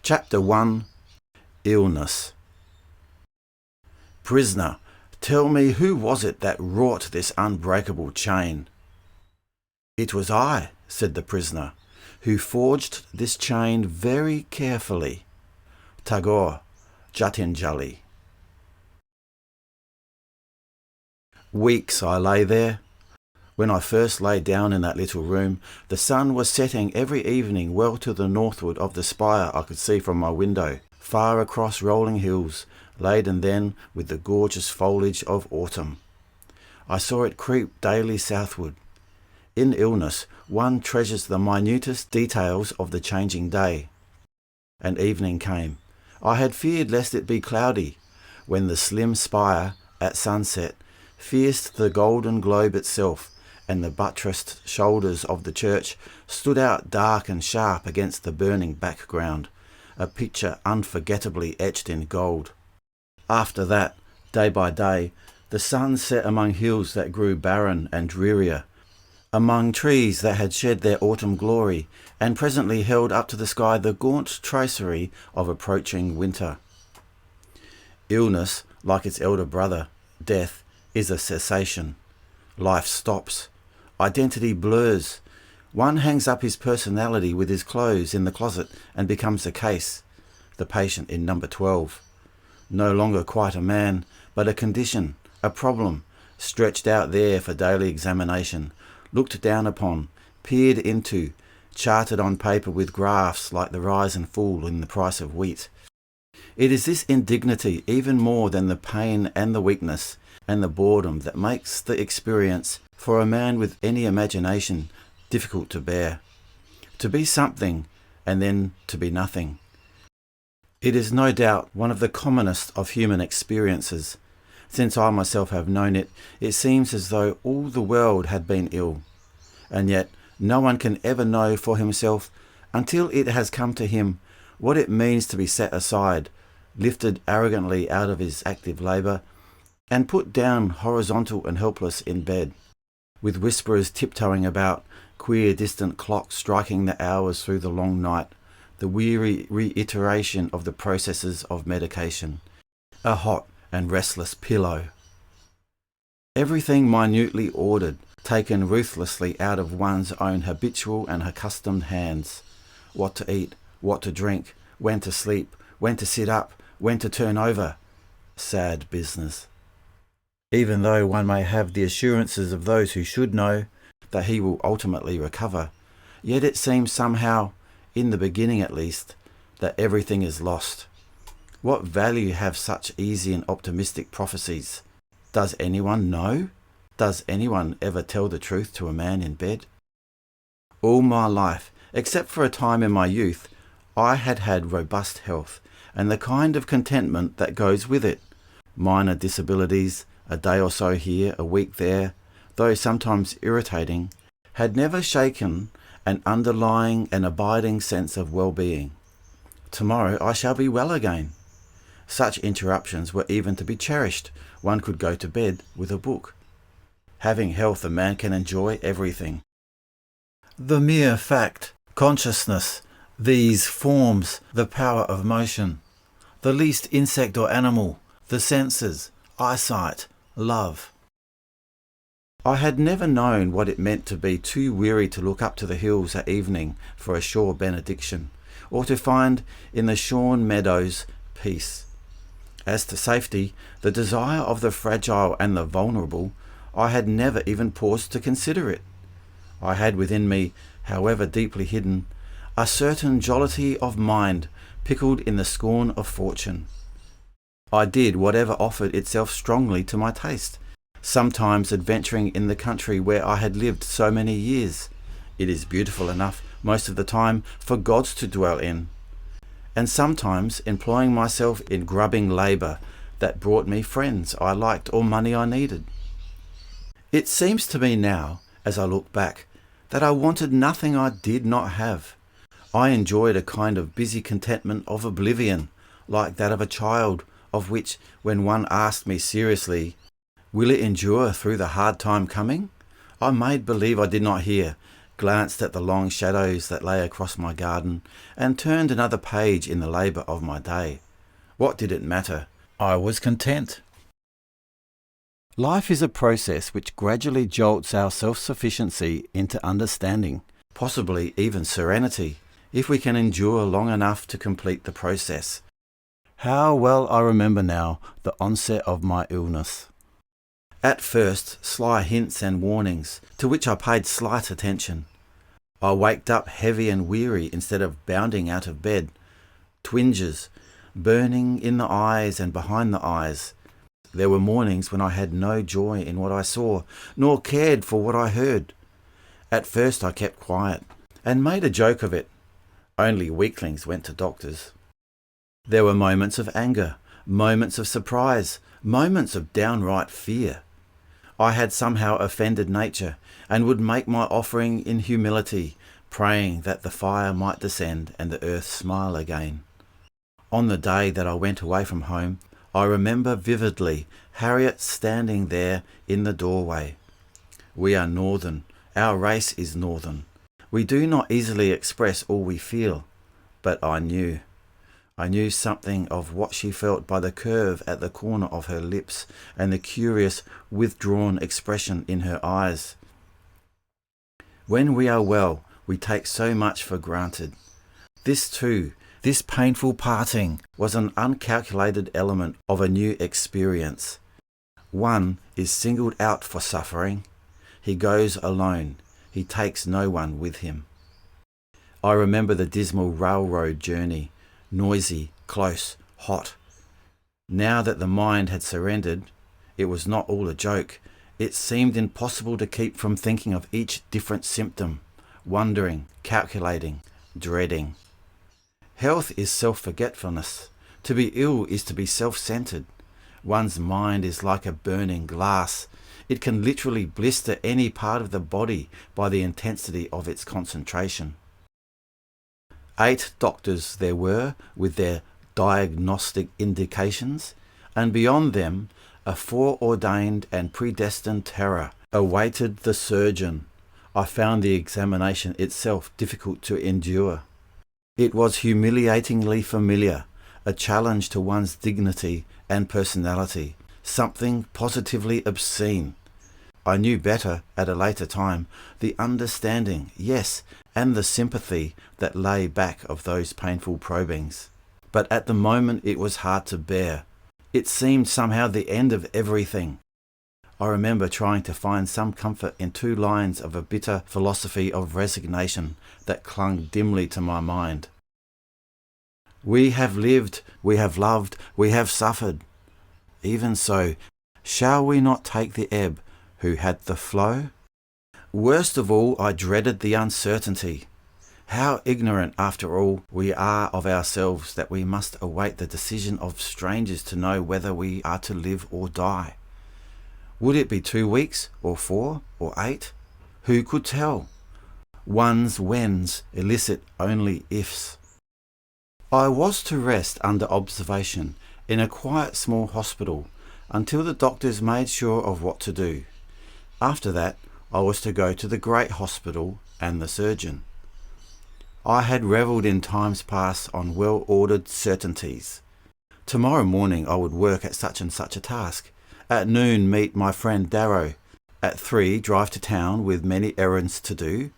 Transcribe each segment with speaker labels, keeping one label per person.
Speaker 1: Chapter 1. Illness. Prisoner, tell me, who was it that wrought this unbreakable chain? It was I, said the prisoner, who forged this chain very carefully. Tagore, Jatinjali. Weeks I lay there. When I first lay down in that little room, the sun was setting every evening well to the northward of the spire I could see from my window, far across rolling hills, laden then with the gorgeous foliage of autumn. I saw it creep daily southward. In illness, one treasures the minutest details of the changing day. And evening came. I had feared lest it be cloudy, when the slim spire, at sunset, pierced the golden globe itself, and the buttressed shoulders of the church stood out dark and sharp against the burning background, a picture unforgettably etched in gold. After that, day by day, the sun set among hills that grew barren and drearier, among trees that had shed their autumn glory, and presently held up to the sky the gaunt tracery of approaching winter. Illness, like its elder brother, death, is a cessation. Life stops. Identity blurs. One hangs up his personality with his clothes in the closet and becomes a case, the patient in number 12. No longer quite a man, but a condition, a problem, stretched out there for daily examination, looked down upon, peered into, charted on paper with graphs like the rise and fall in the price of wheat. It is this indignity, even more than the pain and the weakness and the boredom, that makes the experience, for a man with any imagination, difficult to bear. To be something, and then to be nothing. It is no doubt one of the commonest of human experiences. Since I myself have known it, it seems as though all the world had been ill. And yet no one can ever know for himself, until it has come to him, what it means to be set aside, lifted arrogantly out of his active labour, and put down horizontal and helpless in bed, with whisperers tiptoeing about, queer distant clocks striking the hours through the long night, the weary reiteration of the processes of medication, a hot and restless pillow. Everything minutely ordered, taken ruthlessly out of one's own habitual and accustomed hands. What to eat, what to drink, when to sleep, when to sit up, when to turn over. Sad business. Even though one may have the assurances of those who should know that he will ultimately recover, yet it seems somehow, in the beginning at least, that everything is lost. What value have such easy and optimistic prophecies? Does anyone know? Does anyone ever tell the truth to a man in bed? All my life, except for a time in my youth, I had had robust health, and the kind of contentment that goes with it. Minor disabilities, a day or so here, a week there, though sometimes irritating, had never shaken an underlying and abiding sense of well-being. Tomorrow I shall be well again. Such interruptions were even to be cherished. One could go to bed with a book. Having health, a man can enjoy everything. The mere fact, consciousness, these forms, the power of motion, the least insect or animal, the senses, eyesight, love. I had never known what it meant to be too weary to look up to the hills at evening for a sure benediction, or to find in the shorn meadows peace. As to safety, the desire of the fragile and the vulnerable, I had never even paused to consider it. I had within me, however deeply hidden, a certain jollity of mind pickled in the scorn of fortune. I did whatever offered itself strongly to my taste, sometimes adventuring in the country where I had lived so many years. It is beautiful enough most of the time for gods to dwell in, and sometimes employing myself in grubbing labour that brought me friends I liked or money I needed. It seems to me now, as I look back, that I wanted nothing I did not have. I enjoyed a kind of busy contentment of oblivion, like that of a child, of which, when one asked me seriously, "Will it endure through the hard time coming?" I made believe I did not hear, glanced at the long shadows that lay across my garden, and turned another page in the labour of my day. What did it matter? I was content. Life is a process which gradually jolts our self-sufficiency into understanding, possibly even serenity, if we can endure long enough to complete the process. How well I remember now the onset of my illness. At first, sly hints and warnings, to which I paid slight attention. I waked up heavy and weary instead of bounding out of bed. Twinges, burning in the eyes and behind the eyes. There were mornings when I had no joy in what I saw, nor cared for what I heard. At first I kept quiet, and made a joke of it. Only weaklings went to doctors. There were moments of anger, moments of surprise, moments of downright fear. I had somehow offended nature, and would make my offering in humility, praying that the fire might descend and the earth smile again. On the day that I went away from home, I remember vividly Harriet standing there in the doorway. We are northern. Our race is northern. We do not easily express all we feel, but I knew. I knew something of what she felt by the curve at the corner of her lips and the curious, withdrawn expression in her eyes. When we are well, we take so much for granted. This too, this painful parting, was an uncalculated element of a new experience. One is singled out for suffering. He goes alone. He takes no one with him. I remember the dismal railroad journey, noisy, close, hot. Now that the mind had surrendered, it was not all a joke. It seemed impossible to keep from thinking of each different symptom, wondering, calculating, dreading. Health is self-forgetfulness. To be ill is to be self-centered. One's mind is like a burning glass. It can literally blister any part of the body by the intensity of its concentration. 8 doctors there were with their diagnostic indications, and beyond them a foreordained and predestined terror awaited the surgeon. I found the examination itself difficult to endure. It was humiliatingly familiar, a challenge to one's dignity and personality, something positively obscene. I knew better at a later time the understanding, yes, and the sympathy that lay back of those painful probings. But at the moment it was hard to bear. It seemed somehow the end of everything. I remember trying to find some comfort in 2 lines of a bitter philosophy of resignation that clung dimly to my mind. We have lived, we have loved, we have suffered. Even so, shall we not take the ebb who had the flow? Worst of all, I dreaded the uncertainty. How ignorant, after all, we are of ourselves that we must await the decision of strangers to know whether we are to live or die. Would it be 2 weeks, or 4, or 8? Who could tell? One's whens elicit only ifs. I was to rest under observation in a quiet small hospital until the doctors made sure of what to do. After that, I was to go to the great hospital and the surgeon. I had revelled in times past on well-ordered certainties. Tomorrow morning I would work at such and such a task. At noon meet my friend Darrow. At 3 drive to town with many errands to do.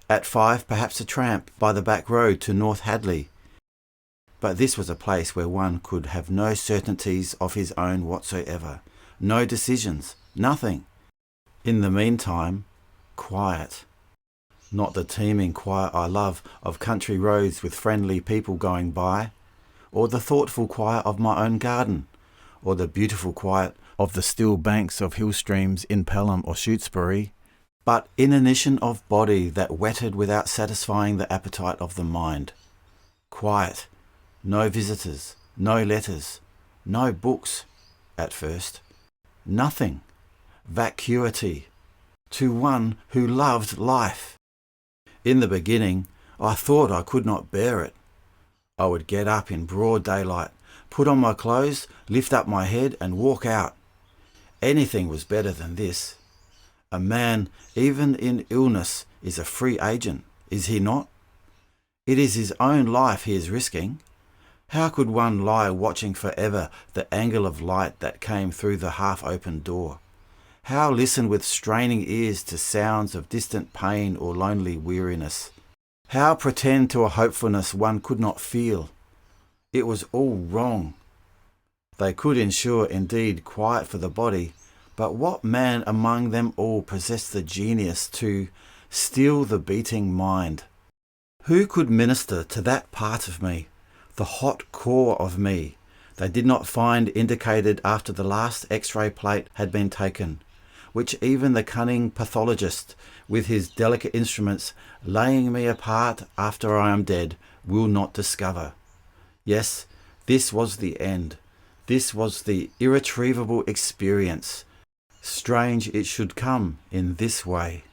Speaker 1: At 5 perhaps a tramp by the back road to North Hadley. But this was a place where one could have no certainties of his own whatsoever, no decisions, nothing. In the meantime, quiet. Not the teeming quiet I love of country roads with friendly people going by, or the thoughtful quiet of my own garden, or the beautiful quiet of the still banks of hill streams in Pelham or Shutesbury, but inanition of body that whetted without satisfying the appetite of the mind. Quiet. No visitors, no letters, no books, at first. Nothing. Vacuity. To one who loved life. In the beginning, I thought I could not bear it. I would get up in broad daylight, put on my clothes, lift up my head and walk out. Anything was better than this. A man, even in illness, is a free agent, is he not? It is his own life he is risking. How could one lie watching forever the angle of light that came through the half-opened door? How listen with straining ears to sounds of distant pain or lonely weariness? How pretend to a hopefulness one could not feel? It was all wrong. They could ensure indeed quiet for the body, but what man among them all possessed the genius to still the beating mind? Who could minister to that part of me, the hot core of me, they did not find indicated after the last X-ray plate had been taken, which even the cunning pathologist, with his delicate instruments laying me apart after I am dead, will not discover? Yes, this was the end. This was the irretrievable experience. Strange it should come in this way.